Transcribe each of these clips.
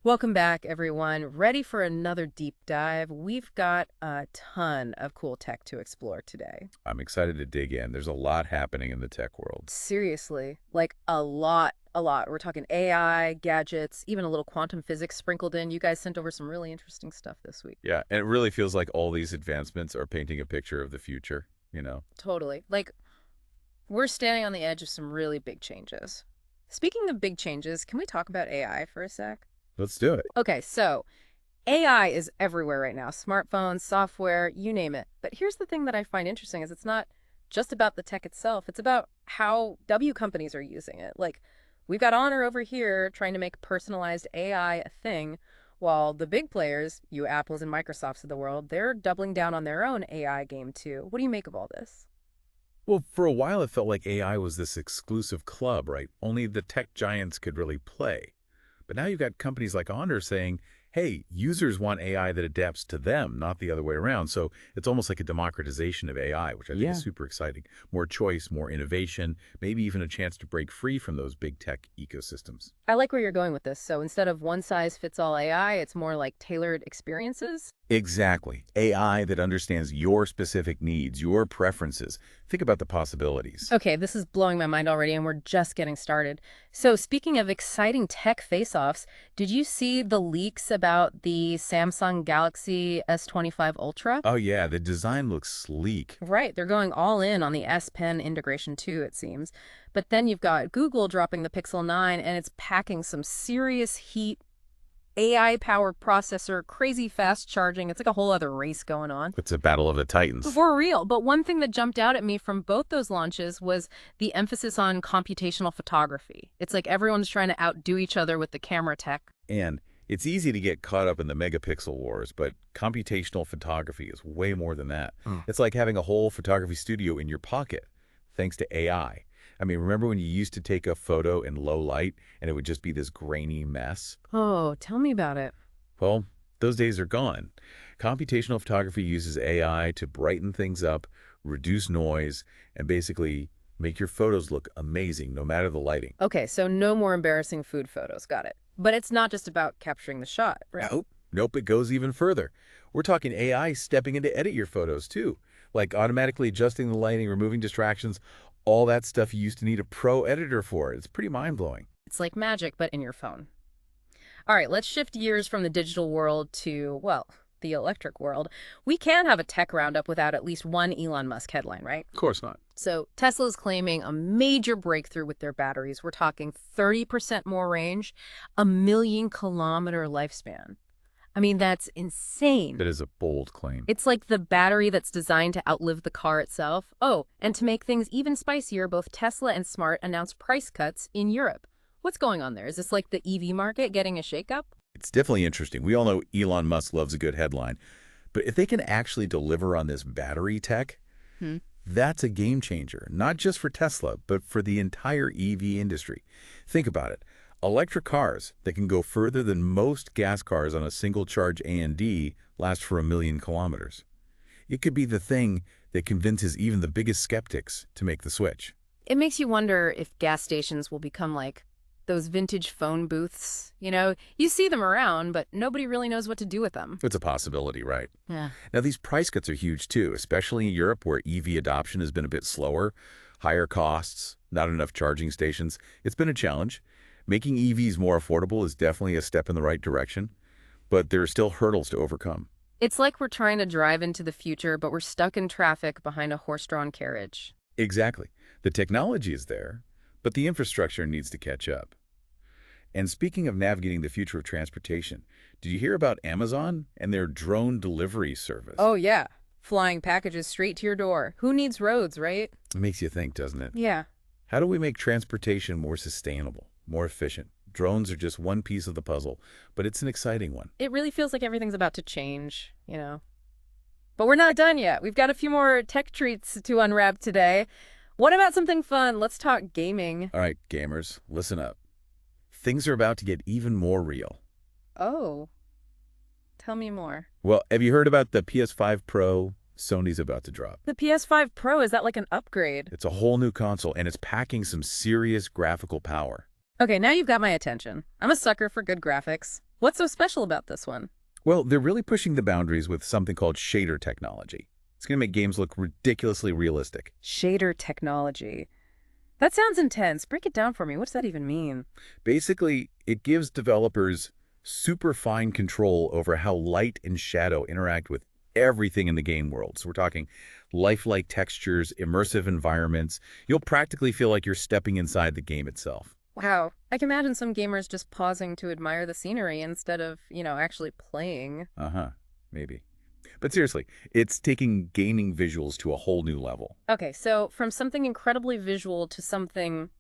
Welcome back, everyone. Ready for another deep dive? We've got a ton of cool tech to explore today. I'm excited to dig in. There's a lot happening in the tech world. Seriously, like a lot, a lot. We're talking AI, gadgets, even a little quantum physics sprinkled in. You guys sent over some really interesting stuff this week. Yeah, and it really feels like all these advancements are painting a picture of the future. Totally. Like, we're standing on the edge of some really big changes. Speaking of big changes, can we talk about AI for a sec? Let's do it. Okay, so AI is everywhere right now. Smartphones, software, you name it. But here's the thing that I find interesting is it's not just about the tech itself. It's about how W companies are using it. Like we've got Honor over here trying to make personalized AI a thing, while the big players, you Apples and Microsofts of the world, they're doubling down on their own AI game too. What do you make of all this? Well, for a while it felt like AI was this exclusive club, right? Only the tech giants could really play. But now you've got companies like Honor saying, hey, users want AI that adapts to them, not the other way around. So it's almost like a democratization of AI, which I think is Yeah. super exciting. More choice, more innovation, maybe even a chance to break free from those big tech ecosystems. I like where you're going with this. So instead of one size fits all AI, it's more like tailored experiences. Exactly. AI that understands your specific needs, your preferences. Think about the possibilities. Okay, this is blowing my mind already, and we're just getting started. So, speaking of exciting tech face-offs, did you see the leaks about the Samsung Galaxy S25 Ultra? Oh yeah, the design looks sleek. Right, they're going all in on the S Pen integration too, it seems. But then you've got Google dropping the Pixel 9, and it's packing some serious heat, AI-powered processor, crazy fast charging. It's like a whole other race going on. It's a battle of the titans. For real. But one thing that jumped out at me from both those launches was the emphasis on computational photography. It's like everyone's trying to outdo each other with the camera tech. And it's easy to get caught up in the megapixel wars, but computational photography is way more than that. It's like having a whole photography studio in your pocket, thanks to AI. I mean, remember when you used to take a photo in low light and it would just be this grainy mess? Oh, tell me about it. Well, those days are gone. Computational photography uses AI to brighten things up, reduce noise, and basically make your photos look amazing no matter the lighting. Okay, so no more embarrassing food photos. Got it. But it's not just about capturing the shot, right? Nope. Nope, it goes even further. We're talking AI stepping in to edit your photos too, like automatically adjusting the lighting, removing distractions, all that stuff you used to need a pro editor for. It's pretty mind-blowing. It's like magic, but in your phone. All right, let's shift gears from the digital world to, well, the electric world. We can't have a tech roundup without at least one Elon Musk headline, right? Of course not. So Tesla's claiming a major breakthrough with their batteries. We're talking 30% more range, a 1,000,000-kilometer lifespan. I mean, that's insane. That is a bold claim. It's like the battery that's designed to outlive the car itself. Oh, and to make things even spicier, both Tesla and Smart announced price cuts in Europe. What's going on there? Is this like the EV market getting a shakeup? It's definitely interesting. We all know Elon Musk loves a good headline. But if they can actually deliver on this battery tech, Hmm. that's a game changer, not just for Tesla, but for the entire EV industry. Think about it. Electric cars that can go further than most gas cars on a single charge A&D last for 1,000,000 kilometers. It could be the thing that convinces even the biggest skeptics to make the switch. It makes you wonder if gas stations will become like those vintage phone booths. You see them around, but nobody really knows what to do with them. It's a possibility, right? Yeah. Now, these price cuts are huge too, especially in Europe where EV adoption has been a bit slower, higher costs, not enough charging stations. It's been a challenge. Making EVs more affordable is definitely a step in the right direction, but there are still hurdles to overcome. It's like we're trying to drive into the future, but we're stuck in traffic behind a horse-drawn carriage. Exactly. The technology is there, but the infrastructure needs to catch up. And speaking of navigating the future of transportation, did you hear about Amazon and their drone delivery service? Oh, yeah. Flying packages straight to your door. Who needs roads, right? It makes you think, doesn't it? Yeah. How do we make transportation more sustainable, more efficient? Drones are just one piece of the puzzle, but it's an exciting one. It really feels like everything's about to change. But we're not done yet. We've got a few more tech treats to unwrap today. What about something fun? Let's talk gaming. All right, gamers, listen up. Things are about to get even more real. Oh, tell me more. Well, have you heard about the PS5 Pro Sony's about to drop? The PS5 Pro, is that like an upgrade? It's a whole new console, and it's packing some serious graphical power. Okay, now you've got my attention. I'm a sucker for good graphics. What's so special about this one? Well, they're really pushing the boundaries with something called shader technology. It's going to make games look ridiculously realistic. Shader technology. That sounds intense. Break it down for me. What does that even mean? Basically, it gives developers super fine control over how light and shadow interact with everything in the game world. So we're talking lifelike textures, immersive environments. You'll practically feel like you're stepping inside the game itself. Wow. I can imagine some gamers just pausing to admire the scenery instead of, actually playing. Uh-huh, maybe. But seriously, it's taking gaming visuals to a whole new level. Okay, so from something incredibly visual to something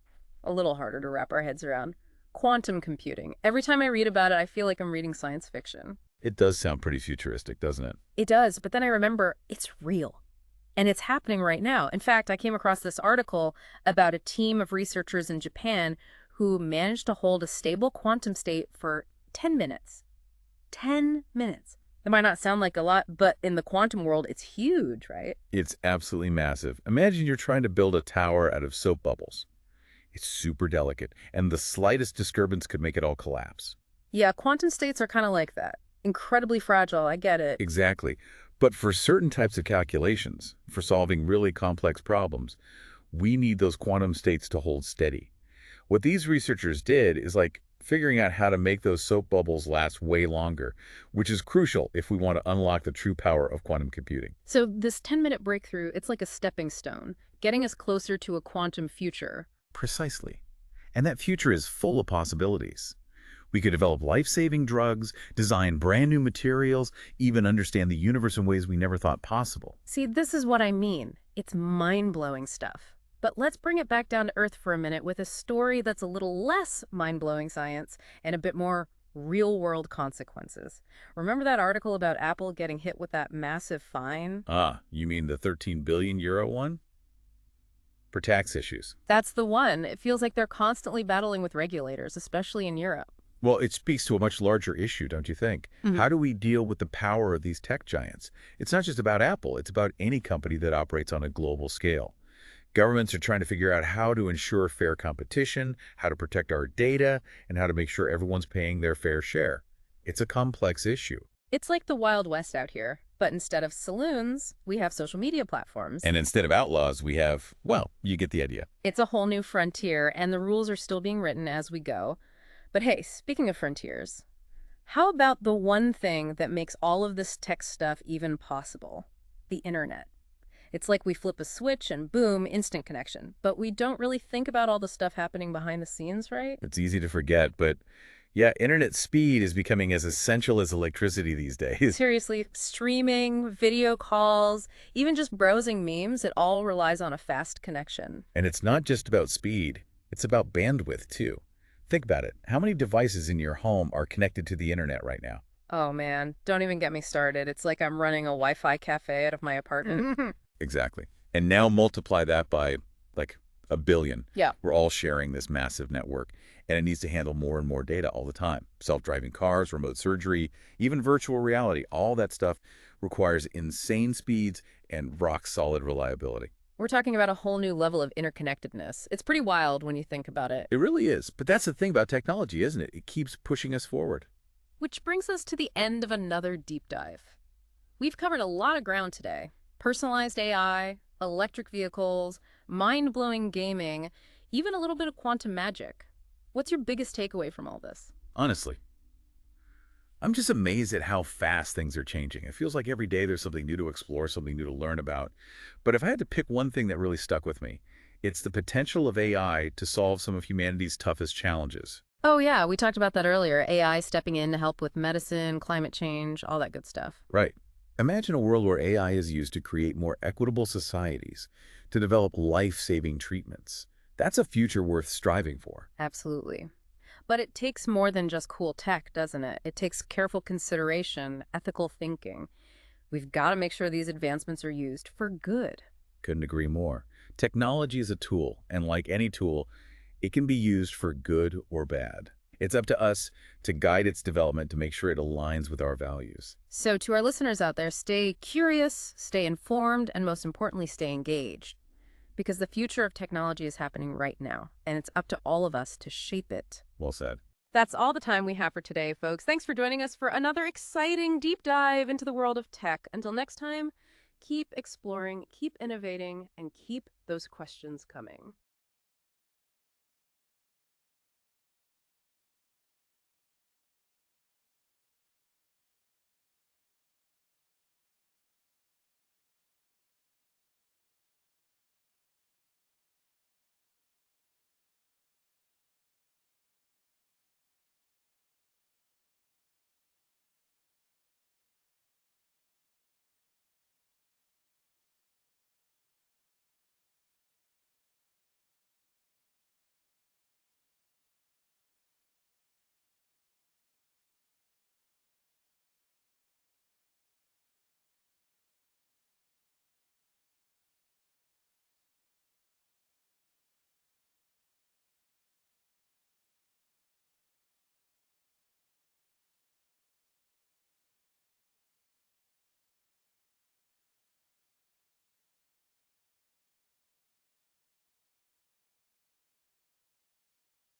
a little harder to wrap our heads around. Quantum computing. Every time I read about it, I feel like I'm reading science fiction. It does sound pretty futuristic, doesn't it? It does, but then I remember it's real. And it's happening right now. In fact, I came across this article about a team of researchers in Japan who managed to hold a stable quantum state for 10 minutes. 10 minutes. That might not sound like a lot, but in the quantum world, it's huge, right? It's absolutely massive. Imagine you're trying to build a tower out of soap bubbles. It's super delicate, and the slightest disturbance could make it all collapse. Yeah, quantum states are kind of like that. Incredibly fragile, I get it. Exactly. But for certain types of calculations, for solving really complex problems, we need those quantum states to hold steady. What these researchers did is like figuring out how to make those soap bubbles last way longer, which is crucial if we want to unlock the true power of quantum computing. So this 10-minute breakthrough, it's like a stepping stone, getting us closer to a quantum future. Precisely. And that future is full of possibilities. We could develop life-saving drugs, design brand new materials, even understand the universe in ways we never thought possible. See, this is what I mean. It's mind-blowing stuff. But let's bring it back down to earth for a minute with a story that's a little less mind-blowing science and a bit more real-world consequences. Remember that article about Apple getting hit with that massive fine? Ah, you mean the 13 billion euro one? For tax issues. That's the one. It feels like they're constantly battling with regulators, especially in Europe. Well, it speaks to a much larger issue, don't you think? How do we deal with the power of these tech giants? It's not just about Apple. It's about any company that operates on a global scale. Governments are trying to figure out how to ensure fair competition, how to protect our data, and how to make sure everyone's paying their fair share. It's a complex issue. It's like the Wild West out here, but instead of saloons, we have social media platforms. And instead of outlaws, we have, well, you get the idea. It's a whole new frontier, and the rules are still being written as we go. But hey, speaking of frontiers, how about the one thing that makes all of this tech stuff even possible? The internet. It's like we flip a switch and boom, instant connection. But we don't really think about all the stuff happening behind the scenes, right? It's easy to forget, but yeah, internet speed is becoming as essential as electricity these days. Seriously, streaming, video calls, even just browsing memes, it all relies on a fast connection. And it's not just about speed, it's about bandwidth too. Think about it. How many devices in your home are connected to the internet right now? Oh man, don't even get me started. It's like I'm running a Wi-Fi cafe out of my apartment. Exactly. And now multiply that by like a billion. Yeah. We're all sharing this massive network, and it needs to handle more and more data all the time. Self-driving cars, remote surgery, even virtual reality, all that stuff requires insane speeds and rock-solid reliability. We're talking about a whole new level of interconnectedness. It's pretty wild when you think about it. It really is. But that's the thing about technology, isn't it? It keeps pushing us forward. Which brings us to the end of another deep dive. We've covered a lot of ground today. Personalized AI, electric vehicles, mind-blowing gaming, even a little bit of quantum magic. What's your biggest takeaway from all this? Honestly, I'm just amazed at how fast things are changing. It feels like every day there's something new to explore, something new to learn about. But if I had to pick one thing that really stuck with me, it's the potential of AI to solve some of humanity's toughest challenges. Oh yeah, we talked about that earlier. AI stepping in to help with medicine, climate change, all that good stuff. Right. Imagine a world where AI is used to create more equitable societies, to develop life-saving treatments. That's a future worth striving for. Absolutely. But it takes more than just cool tech, doesn't it? It takes careful consideration, ethical thinking. We've got to make sure these advancements are used for good. Couldn't agree more. Technology is a tool, and like any tool, it can be used for good or bad. It's up to us to guide its development to make sure it aligns with our values. So to our listeners out there, stay curious, stay informed, and most importantly, stay engaged. Because the future of technology is happening right now, and it's up to all of us to shape it. Well said. That's all the time we have for today, folks. Thanks for joining us for another exciting deep dive into the world of tech. Until next time, keep exploring, keep innovating, and keep those questions coming.